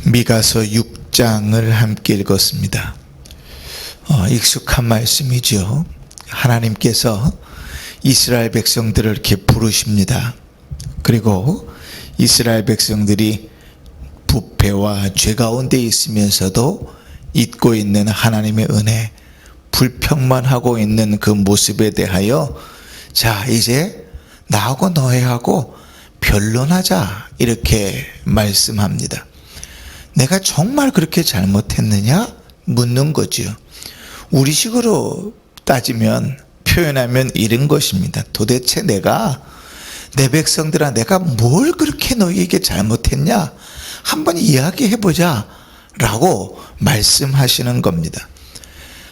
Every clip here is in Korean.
미가서 6장을 함께 읽었습니다. 익숙한 말씀이죠. 하나님께서 이스라엘 백성들을 이렇게 부르십니다. 그리고 이스라엘 백성들이 부패와 죄 가운데 있으면서도 잊고 있는 하나님의 은혜, 불평만 하고 있는 그 모습에 대하여 자, 이제 나하고 너희하고 변론하자, 이렇게 말씀합니다. 내가 정말 그렇게 잘못했느냐? 묻는 거지요. 우리식으로 따지면, 표현하면 이런 것입니다. 도대체 내가, 내 백성들아, 내가 뭘 그렇게 너희에게 잘못했냐? 한번 이야기해보자 라고 말씀하시는 겁니다.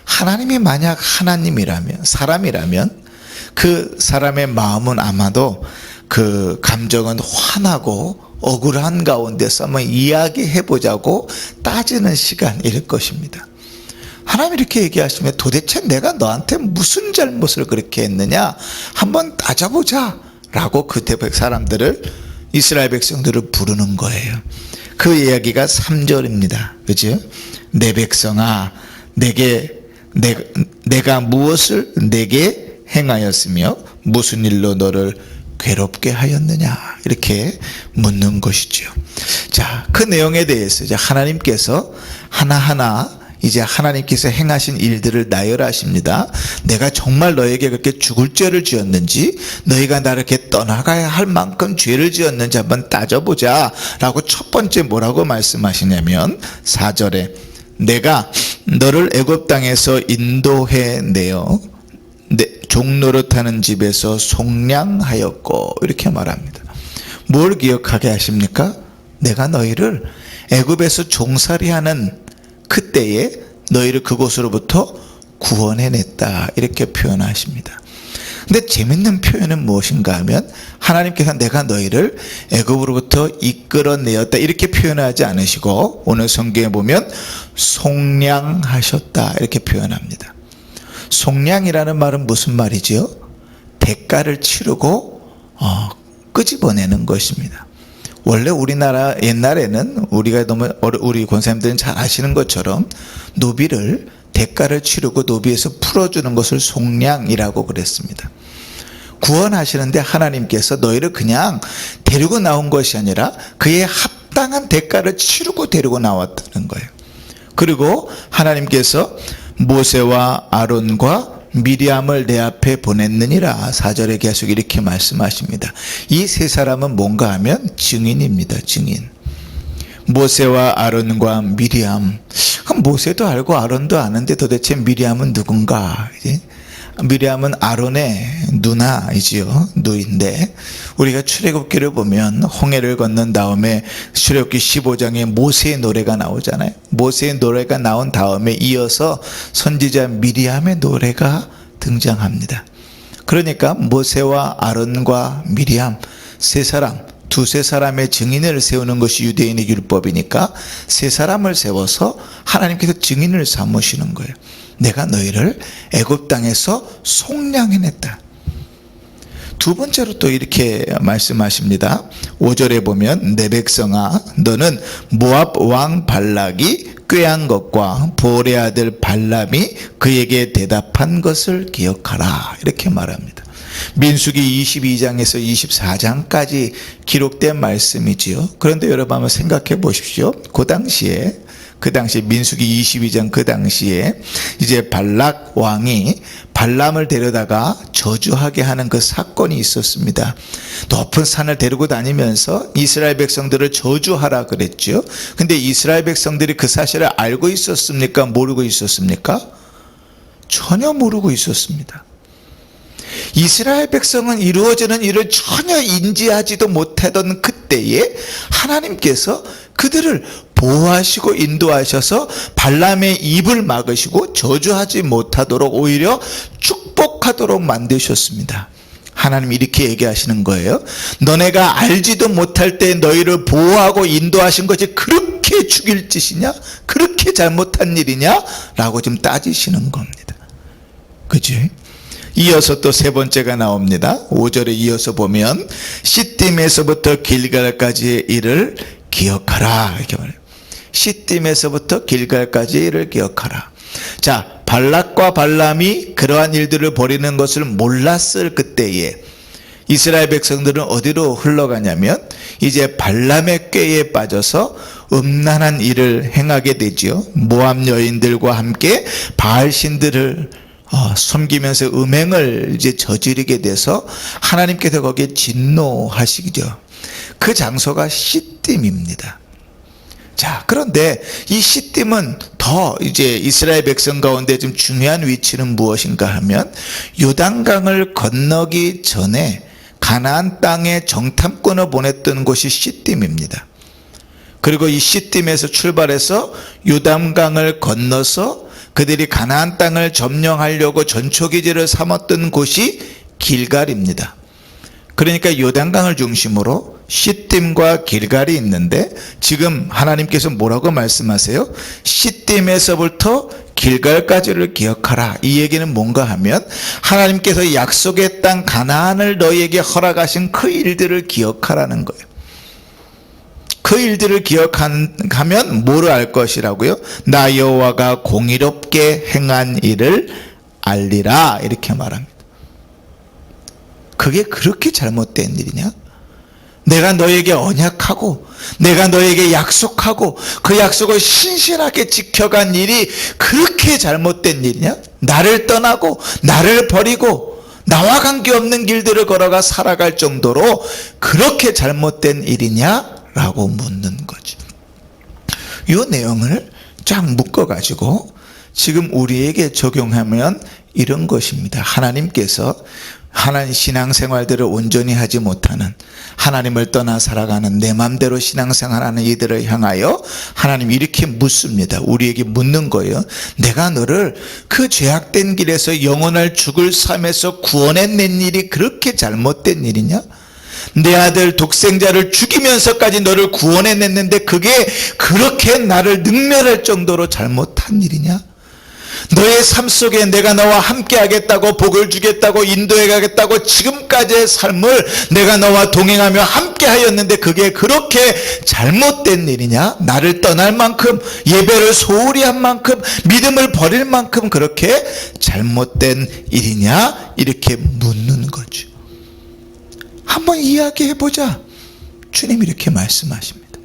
하나님이 만약 하나님이라면, 사람이라면 그 사람의 마음은 아마도 그 감정은 화나고 억울한 가운데서 한번 이야기해보자고 따지는 시간일 것입니다. 하나님 이렇게 얘기하시면 도대체 내가 너한테 무슨 잘못을 그렇게 했느냐? 한번 따져보자 라고 그때 사람들을, 이스라엘 백성들을 부르는 거예요. 그 이야기가 3절입니다. 그죠? 내 백성아, 내가 무엇을 내게 행하였으며 무슨 일로 너를 괴롭게 하였느냐, 이렇게 묻는 것이죠. 자, 그 내용에 대해서 이제 하나님께서 하나하나 이제 하나님께서 행하신 일들을 나열하십니다. 내가 정말 너에게 그렇게 죽을 죄를 지었는지, 너희가 나를 이렇게 떠나가야 할 만큼 죄를 지었는지 한번 따져보자 라고 첫 번째 뭐라고 말씀하시냐면 4절에 내가 너를 애굽 땅에서 인도해 내어 종노릇하는 집에서 속량하였고, 이렇게 말합니다. 뭘 기억하게 하십니까? 내가 너희를 애굽에서 종살이하는 그때에 너희를 그곳으로부터 구원해냈다, 이렇게 표현하십니다. 근데 재밌는 표현은 무엇인가 하면 하나님께서 내가 너희를 애굽으로부터 이끌어내었다, 이렇게 표현하지 않으시고 오늘 성경에 보면 속량하셨다, 이렇게 표현합니다. 속량이라는 말은 무슨 말이지요? 대가를 치르고 끄집어내는 것입니다. 원래 우리나라 옛날에는 우리 권사님들은 잘 아시는 것처럼 노비를 대가를 치르고 노비에서 풀어주는 것을 속량이라고 그랬습니다. 구원하시는데 하나님께서 너희를 그냥 데리고 나온 것이 아니라 그에 합당한 대가를 치르고 데리고 나왔다는 거예요. 그리고 하나님께서 모세와 아론과 미리암을 내 앞에 보냈느니라, 4절에 계속 이렇게 말씀하십니다. 이 세 사람은 뭔가 하면 증인입니다. 증인. 모세와 아론과 미리암. 그럼 모세도 알고 아론도 아는데 도대체 미리암은 누군가? 미리암은 아론의 누나이지요. 누인데 우리가 출애굽기를 보면 홍해를 건넌 다음에 출애굽기 15장에 모세의 노래가 나오잖아요. 모세의 노래가 나온 다음에 이어서 선지자 미리암의 노래가 등장합니다. 그러니까 모세와 아론과 미리암 세 사람, 두세 사람의 증인을 세우는 것이 유대인의 율법이니까 세 사람을 세워서 하나님께서 증인을 삼으시는 거예요. 내가 너희를 애굽 땅에서 속량해냈다. 두 번째로 또 이렇게 말씀하십니다. 5절에 보면 내 백성아, 너는 모압 왕 발락이 꾀한 것과 보올의 아들 발람이 그에게 대답한 것을 기억하라, 이렇게 말합니다. 민수기 22장에서 24장까지 기록된 말씀이지요. 그런데 여러분 한번 생각해 보십시오. 그 당시에 민수기 22장 그 당시에 이제 발락 왕이 발람을 데려다가 저주하게 하는 그 사건이 있었습니다. 높은 산을 데리고 다니면서 이스라엘 백성들을 저주하라 그랬죠. 근데 이스라엘 백성들이 그 사실을 알고 있었습니까? 모르고 있었습니까? 전혀 모르고 있었습니다. 이스라엘 백성은 이루어지는 일을 전혀 인지하지도 못하던 그때에 하나님께서 그들을 보호하시고 인도하셔서 발람의 입을 막으시고 저주하지 못하도록 오히려 축복하도록 만드셨습니다. 하나님 이렇게 얘기하시는 거예요. 너네가 알지도 못할 때 너희를 보호하고 인도하신 것이 그렇게 죽일 짓이냐? 그렇게 잘못한 일이냐? 라고 좀 따지시는 겁니다. 그치? 이어서 또 세 번째가 나옵니다. 5절에 이어서 보면 시딤에서부터 길갈까지의 일을 기억하라, 이렇게 말해요. 시딤에서부터 길갈까지를 기억하라. 자, 발락과 발람이 그러한 일들을 벌이는 것을 몰랐을 그때에 이스라엘 백성들은 어디로 흘러가냐면 이제 발람의 꾀에 빠져서 음란한 일을 행하게 되지요. 모압 여인들과 함께 바알 신들을 섬기면서 음행을 이제 저지르게 돼서 하나님께서 거기에 진노하시죠. 그 장소가 시딤입니다. 자, 그런데 이 시딤은 더 이제 이스라엘 백성 가운데 좀 중요한 위치는 무엇인가 하면 요단강을 건너기 전에 가나안 땅에 정탐꾼을 보냈던 곳이 시딤입니다. 그리고 이 시딤에서 출발해서 요단강을 건너서 그들이 가나안 땅을 점령하려고 전초기지를 삼았던 곳이 길갈입니다. 그러니까 요단강을 중심으로 시딤과 길갈이 있는데 지금 하나님께서 뭐라고 말씀하세요? 시딤에서부터 길갈까지를 기억하라. 이 얘기는 뭔가 하면 하나님께서 약속의 땅 가나안을 너희에게 허락하신 그 일들을 기억하라는 거예요. 그 일들을 기억하면 뭐를 알 것이라고요? 나 여호와가 공의롭게 행한 일을 알리라, 이렇게 말합니다. 그게 그렇게 잘못된 일이냐? 내가 너에게 언약하고 내가 너에게 약속하고 그 약속을 신실하게 지켜간 일이 그렇게 잘못된 일이냐? 나를 떠나고 나를 버리고 나와 관계없는 길들을 걸어가 살아갈 정도로 그렇게 잘못된 일이냐라고 묻는 거죠. 이 내용을 쫙 묶어가지고 지금 우리에게 적용하면 이런 것입니다. 하나님께서 하나님 신앙생활들을 온전히 하지 못하는, 하나님을 떠나 살아가는 내 맘대로 신앙생활하는 이들을 향하여 하나님 이렇게 묻습니다. 우리에게 묻는 거예요. 내가 너를 그 죄악된 길에서 영원할 죽을 삶에서 구원해낸 일이 그렇게 잘못된 일이냐? 내 아들 독생자를 죽이면서까지 너를 구원해냈는데 그게 그렇게 나를 능멸할 정도로 잘못한 일이냐? 너의 삶 속에 내가 너와 함께 하겠다고, 복을 주겠다고, 인도해 가겠다고 지금까지의 삶을 내가 너와 동행하며 함께 하였는데 그게 그렇게 잘못된 일이냐? 나를 떠날 만큼, 예배를 소홀히 한 만큼, 믿음을 버릴 만큼 그렇게 잘못된 일이냐? 이렇게 묻는 거죠. 한번 이야기해보자. 주님 이렇게 말씀하십니다.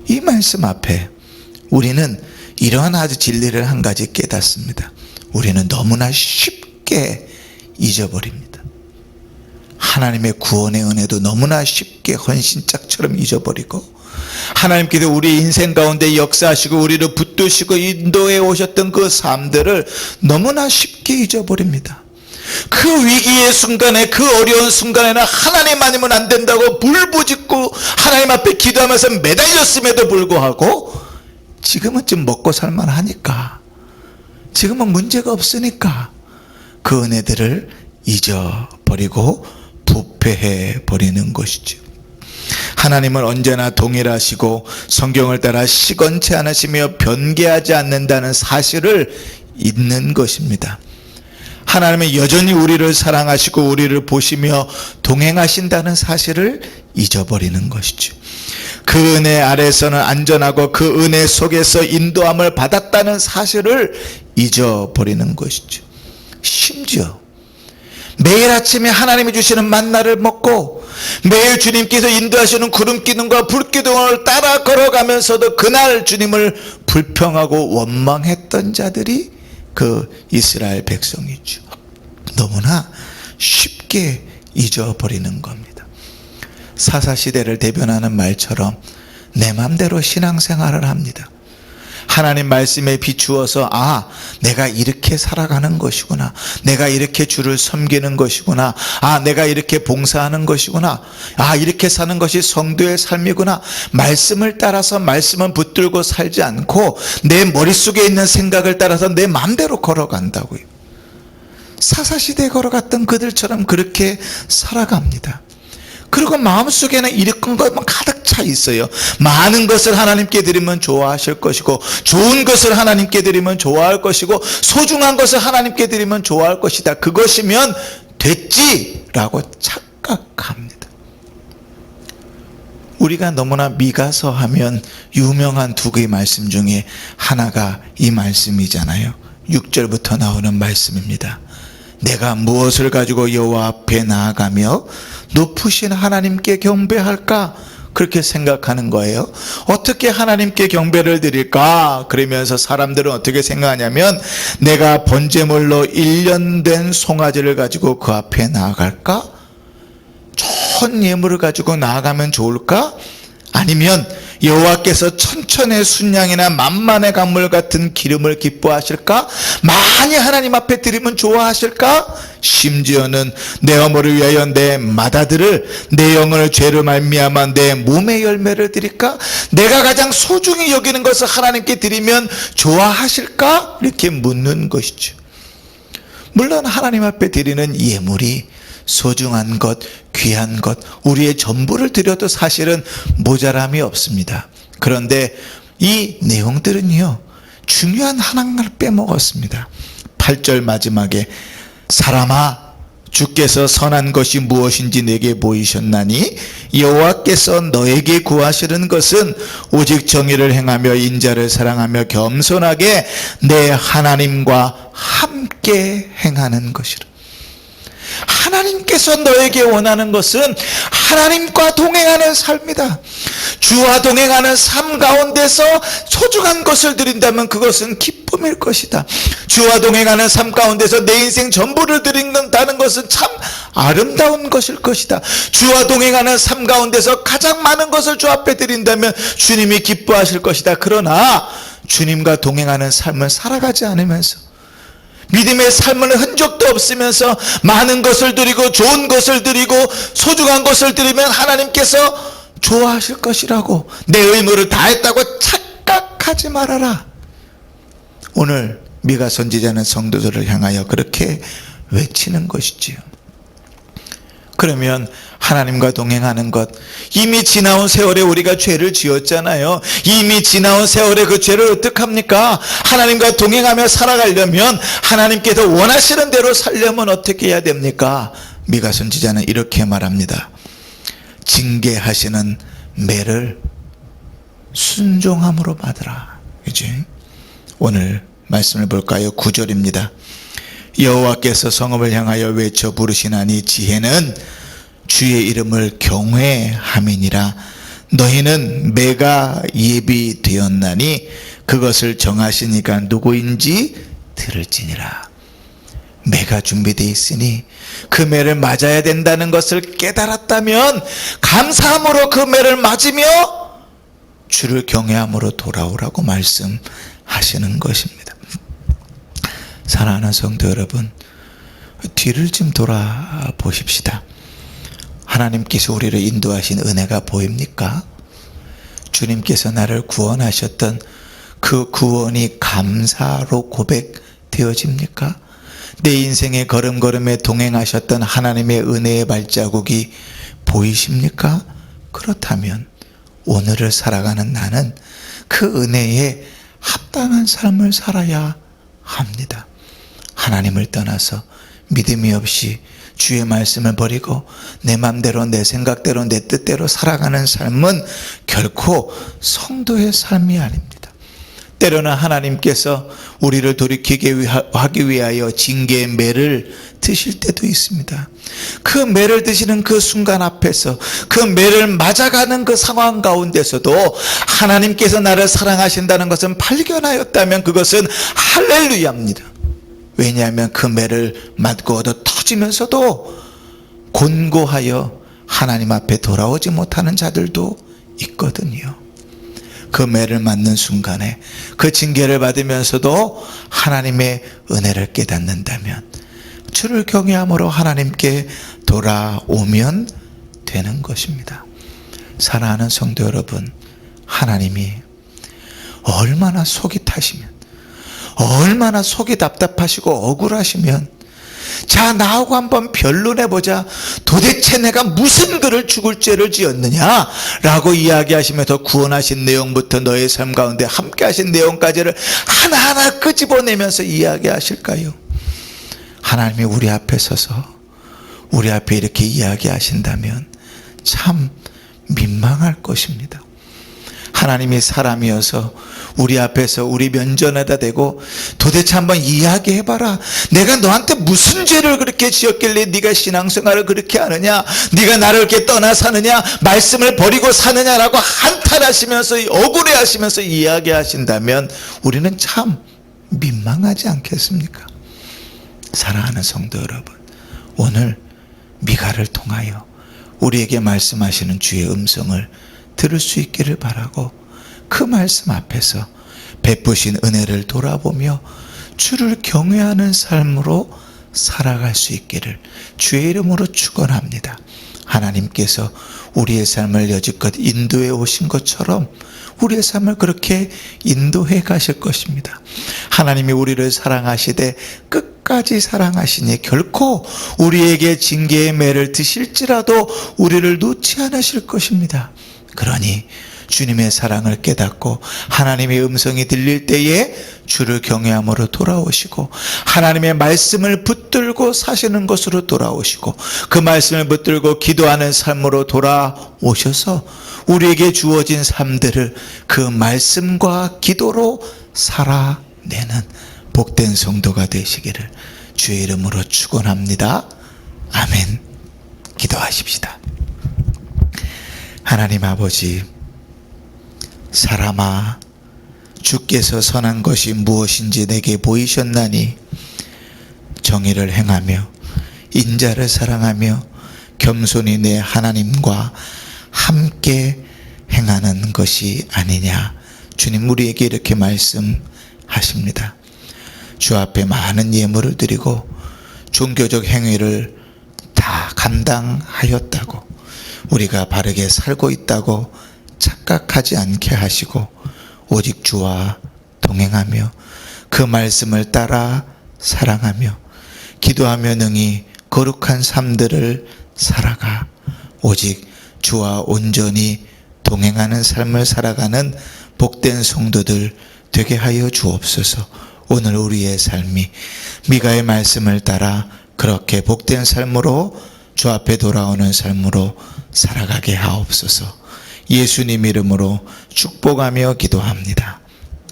이 말씀 앞에 우리는 이러한 아주 진리를 한 가지 깨닫습니다. 우리는 너무나 쉽게 잊어버립니다. 하나님의 구원의 은혜도 너무나 쉽게 헌신짝처럼 잊어버리고, 하나님께서 우리 인생 가운데 역사하시고 우리를 붙드시고 인도해 오셨던 그 삶들을 너무나 쉽게 잊어버립니다. 그 위기의 순간에, 그 어려운 순간에는 하나님 아니면 안 된다고 불부짓고 하나님 앞에 기도하면서 매달렸음에도 불구하고 지금은 좀 먹고 살만하니까, 지금은 문제가 없으니까 그 은혜들을 잊어버리고 부패해 버리는 것이죠. 하나님은 언제나 동일하시고 성경을 따라 시건치 않으시며 변개하지 않는다는 사실을 잊는 것입니다. 하나님은 여전히 우리를 사랑하시고 우리를 보시며 동행하신다는 사실을 잊어버리는 것이죠. 그 은혜 아래서는 안전하고 그 은혜 속에서 인도함을 받았다는 사실을 잊어버리는 것이죠. 심지어 매일 아침에 하나님이 주시는 만나를 먹고 매일 주님께서 인도하시는 구름 기둥과 불 기둥을 따라 걸어가면서도 그날 주님을 불평하고 원망했던 자들이 그 이스라엘 백성이죠. 너무나 쉽게 잊어버리는 겁니다. 사사시대를 대변하는 말처럼 내 맘대로 신앙생활을 합니다. 하나님 말씀에 비추어서 내가 이렇게 살아가는 것이구나, 내가 이렇게 주를 섬기는 것이구나, 내가 이렇게 봉사하는 것이구나, 이렇게 사는 것이 성도의 삶이구나, 말씀을 따라서 말씀은 붙들고 살지 않고 내 머릿속에 있는 생각을 따라서 내 맘대로 걸어간다고요. 사사시대에 걸어갔던 그들처럼 그렇게 살아갑니다. 그리고 마음속에는 이런 것만 가득 차 있어요. 많은 것을 하나님께 드리면 좋아하실 것이고, 좋은 것을 하나님께 드리면 좋아할 것이고, 소중한 것을 하나님께 드리면 좋아할 것이다. 그것이면 됐지라고 착각합니다. 우리가 너무나 미가서 하면 유명한 두 개의 말씀 중에 하나가 이 말씀이잖아요. 6절부터 나오는 말씀입니다. 내가 무엇을 가지고 여호와 앞에 나아가며 높으신 하나님께 경배할까? 그렇게 생각하는 거예요. 어떻게 하나님께 경배를 드릴까? 그러면서 사람들은 어떻게 생각하냐면, 내가 번제물로 1년 된 송아지를 가지고 그 앞에 나아갈까? 좋은 예물을 가지고 나아가면 좋을까? 아니면 여호와께서 천천의 순양이나 만만의 강물 같은 기름을 기뻐하실까? 많이 하나님 앞에 드리면 좋아하실까? 심지어는 내 어머를 위하여 내 맏아들을, 내 영혼을 죄로 말미암아 내 몸의 열매를 드릴까? 내가 가장 소중히 여기는 것을 하나님께 드리면 좋아하실까? 이렇게 묻는 것이죠. 물론 하나님 앞에 드리는 예물이 소중한 것, 귀한 것, 우리의 전부를 드려도 사실은 모자람이 없습니다. 그런데 이 내용들은요, 중요한 하나를 빼먹었습니다. 8절 마지막에 사람아, 주께서 선한 것이 무엇인지 내게 보이셨나니 여호와께서 너에게 구하시는 것은 오직 정의를 행하며 인자를 사랑하며 겸손하게 내 하나님과 함께 행하는 것이라. 하나님께서 너에게 원하는 것은 하나님과 동행하는 삶이다. 주와 동행하는 삶 가운데서 소중한 것을 드린다면 그것은 기쁨일 것이다. 주와 동행하는 삶 가운데서 내 인생 전부를 드린다는 것은 참 아름다운 것일 것이다. 주와 동행하는 삶 가운데서 가장 많은 것을 주 앞에 드린다면 주님이 기뻐하실 것이다. 그러나 주님과 동행하는 삶을 살아가지 않으면서, 믿음의 삶은 흔적도 없으면서 많은 것을 드리고 좋은 것을 드리고 소중한 것을 드리면 하나님께서 좋아하실 것이라고, 내 의무를 다했다고 착각하지 말아라. 오늘 미가 선지자는 성도들을 향하여 그렇게 외치는 것이지요. 그러면 하나님과 동행하는 것, 이미 지나온 세월에 우리가 죄를 지었잖아요. 이미 지나온 세월에 그 죄를 어떡합니까? 하나님과 동행하며 살아가려면, 하나님께서 원하시는 대로 살려면 어떻게 해야 됩니까? 미가 선지자는 이렇게 말합니다. 징계하시는 매를 순종함으로 받으라. 그지? 오늘 말씀을 볼까요? 9절입니다. 여호와께서 성읍을 향하여 외쳐 부르시나니 지혜는 주의 이름을 경외함이니라. 너희는 매가 예비되었나니 그것을 정하시니까 누구인지 들을지니라. 매가 준비되어 있으니 그 매를 맞아야 된다는 것을 깨달았다면 감사함으로 그 매를 맞으며 주를 경외함으로 돌아오라고 말씀하시는 것입니다. 사랑하는 성도 여러분, 뒤를 좀 돌아보십시다. 하나님께서 우리를 인도하신 은혜가 보입니까? 주님께서 나를 구원하셨던 그 구원이 감사로 고백되어집니까? 내 인생의 걸음걸음에 동행하셨던 하나님의 은혜의 발자국이 보이십니까? 그렇다면 오늘을 살아가는 나는 그 은혜에 합당한 삶을 살아야 합니다. 하나님을 떠나서 믿음이 없이 주의 말씀을 버리고 내 맘대로, 내 생각대로, 내 뜻대로 살아가는 삶은 결코 성도의 삶이 아닙니다. 때로는 하나님께서 우리를 돌이키게 하기 위하여 징계의 매를 드실 때도 있습니다. 그 매를 드시는 그 순간 앞에서, 그 매를 맞아가는 그 상황 가운데서도 하나님께서 나를 사랑하신다는 것은 발견하였다면 그것은 할렐루야입니다. 왜냐하면 그 매를 맞고 얻어 터지면서도 곤고하여 하나님 앞에 돌아오지 못하는 자들도 있거든요. 그 매를 맞는 순간에 그 징계를 받으면서도 하나님의 은혜를 깨닫는다면 주를 경외함으로 하나님께 돌아오면 되는 것입니다. 사랑하는 성도 여러분, 하나님이 얼마나 속이 타시면, 얼마나 속이 답답하시고 억울하시면, 자, 나하고 한번 변론해보자. 도대체 내가 무슨 그를 죽을 죄를 지었느냐? 라고 이야기하시면서 구원하신 내용부터 너의 삶 가운데 함께 하신 내용까지를 하나하나 끄집어내면서 이야기하실까요? 하나님이 우리 앞에 서서 우리 앞에 이렇게 이야기하신다면 참 민망할 것입니다. 하나님이 사람이어서 우리 앞에서 우리 면전에다 대고 도대체 한번 이야기해봐라. 내가 너한테 무슨 죄를 그렇게 지었길래 네가 신앙생활을 그렇게 하느냐, 네가 나를 이렇게 떠나 사느냐, 말씀을 버리고 사느냐라고 한탄하시면서 억울해하시면서 이야기하신다면 우리는 참 민망하지 않겠습니까? 사랑하는 성도 여러분, 오늘 미가를 통하여 우리에게 말씀하시는 주의 음성을 들을 수 있기를 바라고, 그 말씀 앞에서 베푸신 은혜를 돌아보며 주를 경외하는 삶으로 살아갈 수 있기를 주의 이름으로 축원합니다. 하나님께서 우리의 삶을 여지껏 인도해 오신 것처럼 우리의 삶을 그렇게 인도해 가실 것입니다. 하나님이 우리를 사랑하시되 끝까지 사랑하시니 결코 우리에게 징계의 매를 드실지라도 우리를 놓지 않으실 것입니다. 그러니 주님의 사랑을 깨닫고 하나님의 음성이 들릴 때에 주를 경외함으로 돌아오시고 하나님의 말씀을 붙들고 사시는 것으로 돌아오시고 그 말씀을 붙들고 기도하는 삶으로 돌아오셔서 우리에게 주어진 삶들을 그 말씀과 기도로 살아내는 복된 성도가 되시기를 주의 이름으로 축원합니다. 아멘. 기도하십시다. 하나님 아버지, 사람아, 주께서 선한 것이 무엇인지 내게 보이셨나니 정의를 행하며 인자를 사랑하며 겸손히 내 하나님과 함께 행하는 것이 아니냐. 주님 우리에게 이렇게 말씀하십니다. 주 앞에 많은 예물을 드리고 종교적 행위를 다 감당하였다고, 우리가 바르게 살고 있다고 착각하지 않게 하시고 오직 주와 동행하며 그 말씀을 따라 사랑하며 기도하며 능히 거룩한 삶들을 살아가 오직 주와 온전히 동행하는 삶을 살아가는 복된 성도들 되게 하여 주옵소서. 오늘 우리의 삶이 미가의 말씀을 따라 그렇게 복된 삶으로 주 앞에 돌아오는 삶으로 살아가게 하옵소서. 예수님 이름으로 축복하며 기도합니다.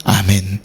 아멘.